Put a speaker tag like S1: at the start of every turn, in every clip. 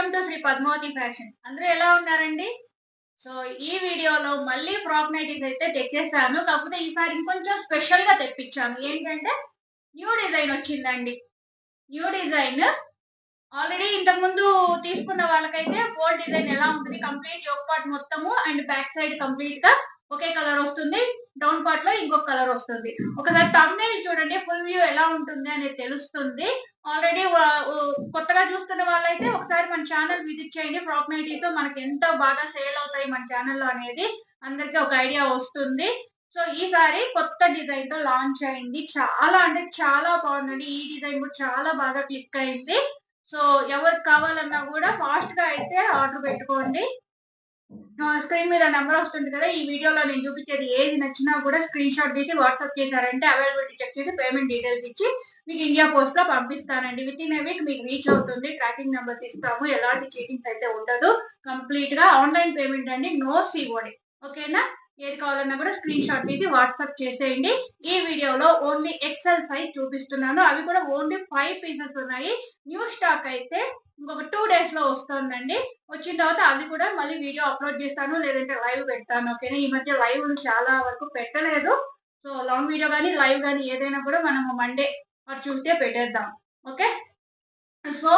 S1: Welcome to Shri Padmavati fashion. అందరూ ఎలా ఉన్నారండి? సో ఈ వీడియోలో మళ్ళీ ఫ్రాక్ నైటీస్ అయితే తెచ్చేసాను. కాకపోతే ఈసారి ఇంకొంచెం స్పెషల్ గా తెప్పించాను. ఏంటంటే న్యూ డిజైన్ వచ్చిందండి. న్యూ డిజైన్ ఆల్రెడీ ఇంతకుముందు తీసుకున్న వాళ్ళకైతే ఓల్డ్ డిజైన్ ఎలా ఉంటుంది, కంప్లీట్ యోక్ పార్ట్ మొత్తము అండ్ బ్యాక్ సైడ్ కంప్లీట్ గా ఒకే కలర్ వస్తుంది. డౌన్ పార్ట్ లో ఇంకొక కలర్ వస్తుంది. ఒకసారి థంబ్నెయిల్ చూడండి, ఫుల్ వ్యూ ఎలా ఉంటుంది అనేది తెలుస్తుంది. ఆల్రెడీ కొత్తగా చూస్తున్న వాళ్ళైతే ఒకసారి మన ఛానల్ విజిట్ చేయండి. ఫ్రాక్ నైటీస్ మనకి ఎంత బాగా సేల్ అవుతాయి మన ఛానల్లో అనేది అందరికి ఒక ఐడియా వస్తుంది. సో ఈసారి కొత్త డిజైన్ తో లాంచ్ అయింది. చాలా అంటే చాలా బాగుందండి. ఈ డిజైన్ కూడా చాలా బాగా క్లిక్ అయింది. సో ఎవరికి కావాలన్నా కూడా ఫాస్ట్ గా అయితే ఆర్డర్ పెట్టుకోండి. స్క్రీన్ మీద నెంబర్ వస్తుంది కదా, ఈ వీడియోలో నేను చూపించేది ఏది నచ్చినా కూడా స్క్రీన్ షాట్ తీసి వాట్సాప్ చేశారంటే అవైలబిలిటీ చెక్ చేసి పేమెంట్ డీటెయిల్స్ ఇచ్చి మీకు ఇండియా పోస్ట్ లో పంపిస్తానండి. విత్ ఇన్ ఏ వీక్ మీకు రీచ్ అవుతుంది. ట్రాకింగ్ నెంబర్స్ ఇస్తాము. ఎలాంటి చీటింగ్స్ అయితే ఉండదు. కంప్లీట్ గా ఆన్లైన్ పేమెంట్ అండి, నో సిఓడి. ఓకేనా? ఏది కావాలన్నా కూడా స్క్రీన్ షాట్ తీసి వాట్సాప్ చేసేయండి. ఈ వీడియోలో ఓన్లీ ఎక్సెల్ సైజ్ చూపిస్తున్నాను. అవి కూడా ఓన్లీ 5 పీసెస్ ఉన్నాయి. న్యూ స్టాక్ అయితే ఇంకొక 2 డేస్ లో వస్తుందండి. వచ్చిన తర్వాత అది కూడా మళ్ళీ వీడియో అప్లోడ్ చేస్తాను, లేదంటే లైవ్ పెడతాను. ఓకేనా? ఈ మధ్య లైవ్ చాలా వరకు పెట్టలేదు. సో లాంగ్ వీడియో కానీ లైవ్ కానీ ఏదైనా కూడా మనము మండే ఆర్ ట్యూస్డే పెట్టేద్దాం. ఓకే? సో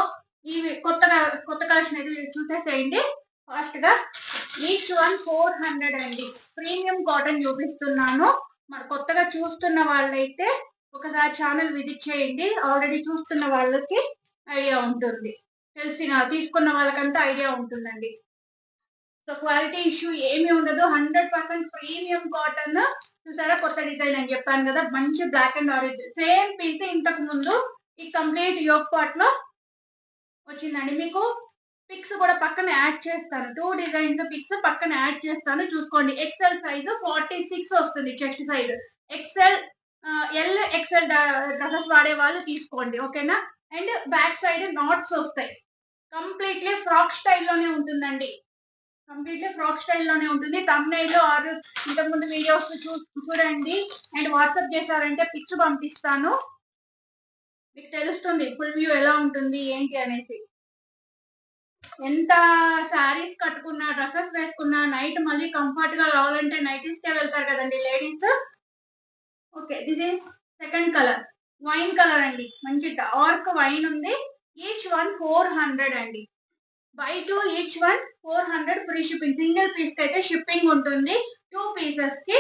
S1: ఈ కొత్త కలెక్షన్ అయితే చూసేసేయండి ఫాస్ట్ గా. ఈచ్ వన్ 400 అండి. ప్రీమియం కాటన్ చూపిస్తున్నాను. మరి కొత్తగా చూస్తున్న వాళ్ళైతే ఒకసారి ఛానల్ విజిట్ చేయండి. ఆల్రెడీ చూస్తున్న వాళ్ళకి ఐడియా ఉంటుంది. తీసుకున్న వాళ్ళకంతా ఐడియా ఉంటుందండి. సో క్వాలిటీ ఇష్యూ ఏమీ ఉండదు. 100% ప్రీమియం కాటన్. చూసారా, కొత్త డిజైన్ అని చెప్పాను కదా, మంచి black and orange same piece ఇంతకు ముందు ఈ కంప్లీట్ యోక్ పార్ట్ లో వచ్చిందండి. మీకు పిక్స్ కూడా పక్కన యాడ్ చేస్తాను. 2 డిజైన్స్ పిక్స్ పక్కన యాడ్ చేస్తాను, చూసుకోండి. ఎక్సెల్ సైజ్ 46 వస్తుంది chest size. XL L XL dresses వాడే వాళ్ళు తీసుకోండి. ఓకేనా? అండ్ బ్యాక్ సైడ్ నాట్స్ వస్తాయి. కంప్లీట్లీ ఫ్రాక్ స్టైల్లోనే ఉంటుందండి. కంప్లీట్లీ ఫ్రాక్ స్టైల్లోనే ఉంటుంది. థంబ్నెయిల్ ఆర్ ఇంతకుముందు వీడియోస్ చూడండి అండ్ వాట్సాప్ చేశారంటే పిక్స్ పంపిస్తాను. మీకు తెలుస్తుంది ఫుల్ వ్యూ ఎలా ఉంటుంది ఏంటి అనేసి. ఎంత శారీస్ కట్టుకున్నా, డ్రెస్సెస్ వేసుకున్నా, నైట్ మళ్ళీ కంఫర్ట్ గా కావాలంటే నైటీస్ కే వెళ్తారు కదండి ladies. Okay, this is second colour, wine colour అండి. మంచి డార్క్ వైన్ ఉంది. ఈచ్ వన్ 400 అండి. Buy 2 each one 400 free shipping. Single piece అయితే షిప్పింగ్ ఉంటుంది. 2 పీసెస్ కి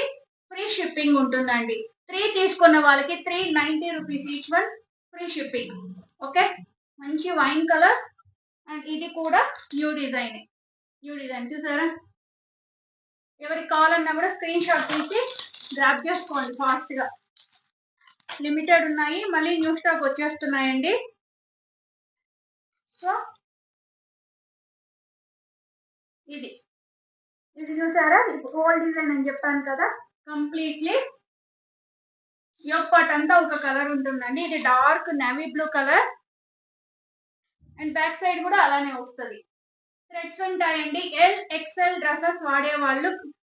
S1: ఫ్రీ షిప్పింగ్ ఉంటుందండి. 3 తీసుకున్న వాళ్ళకి 390 rupees each one free shipping. Okay? మంచి వైన్ కలర్ అండ్ ఇది కూడా న్యూ డిజైన్. చూసారా? ఎవరికి కావాలన్నా కూడా స్క్రీన్ షాట్ తీసి గ్రాప్ చేసుకోండి ఫాస్ట్ గా. లిమిటెడ్ ఉన్నాయి, మళ్ళీ న్యూ స్టాక్ వచ్చేస్తున్నాయండి. సో ఇది చూసారా, ఓల్డ్ డిజైన్ అని చెప్పాను కదా, కంప్లీట్లీ యోక్ పార్ట్ అంతా ఒక కలర్ ఉంటుందండి. ఇది dark navy blue colour and back side కూడా అలానే వస్తుంది. థ్రెడ్స్ ఉంటాయండి. ఎల్ ఎక్స్ఎల్ డ్రెస్సెస్ వాడే వాళ్ళు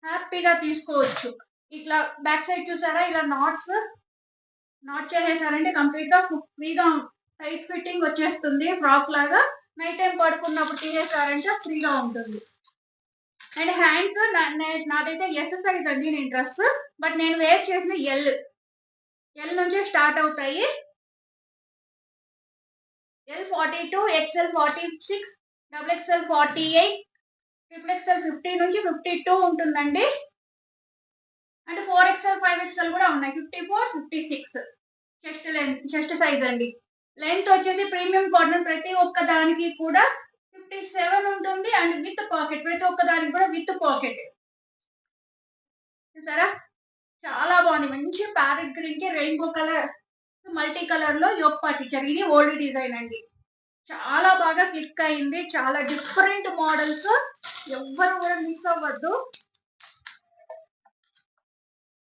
S1: హ్యాపీగా తీసుకోవచ్చు. ఇట్లా బ్యాక్ సైడ్ చూసారా, ఇలా నాట్ చేసేసారంటే కంప్లీట్ గా ఫ్రీగా టైట్ ఫిట్టింగ్ వచ్చేస్తుంది. ఫ్రాక్ లాగా నైట్ టైం పడుకున్నప్పుడు తీసేసారంటే ఫ్రీగా ఉంటుంది. అండ్ హ్యాండ్స్ నాదైతే ఎస్ సైజ్ అండి నేను డ్రెస్, బట్ నేను వేర్ చేసిన ఎల్ నుంచి స్టార్ట్ అవుతాయి. L 42, XL 46, double XL 48, triple XL 50 నుంచి 52 ఉంటుందండి. అంటే 4XL 5XL కూడా ఉన్నాయి. 54, 56 చెస్ట్ సైజ్ అండి. లెంత్ వచ్చేసి ప్రీమియం కాటన్ ప్రతి ఒక్క దానికి కూడా 57 ఉంటుంది. అండ్ విత్ పాకెట్, ప్రతి ఒక్క దానికి కూడా విత్ పాకెట్. చూసారా, చాలా బాగుంది. మంచి ప్యారెట్ గ్రీన్ కి రెయిన్బో కలర్ మల్టీ కలర్ లో యోక్ పార్ట్ ఇచ్చారు. ఇది ఓల్డ్ డిజైన్ అండి. చాలా బాగా క్లిక్ అయింది. చాలా డిఫరెంట్ మోడల్స్, ఎవ్వరు కూడా మిస్ అవ్వద్దు.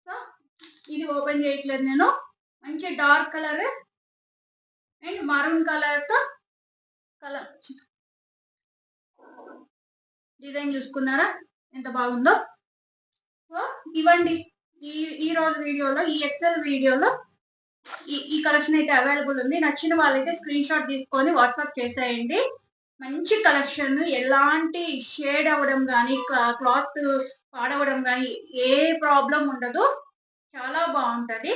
S1: సో ఇది ఓపెన్ చేయట్లేదు నేను. మంచి dark colour and maroon colour తో డిజైన్ చూసుకున్నారా ఎంత బాగుందో. సో ఇవ్వండి ఈ రోజు వీడియోలో, ఈ ఎక్సెల్ వీడియోలో ఈ కలెక్షన్ అయితే అవైలబుల్ ఉంది. నచ్చిన వాళ్ళైతే స్క్రీన్ షాట్ తీసుకొని వాట్సాప్ చేసేయండి. మంచి కలెక్షన్. ఎలాంటి షేడ్ అవ్వడం గానీ, క్లాత్ పాడవడం గానీ ఏ ప్రాబ్లమ్ ఉండదు. చాలా బావుంటది.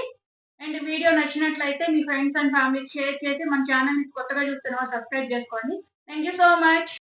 S1: అండ్ వీడియో నచ్చినట్లయితే మీ ఫ్రెండ్స్ అండ్ ఫ్యామిలీకి షేర్ చేసి మన ఛానెల్‌ని కొత్తగా చూస్తున్న వాళ్ళు సబ్స్క్రైబ్ చేసుకోండి. Thank you so much.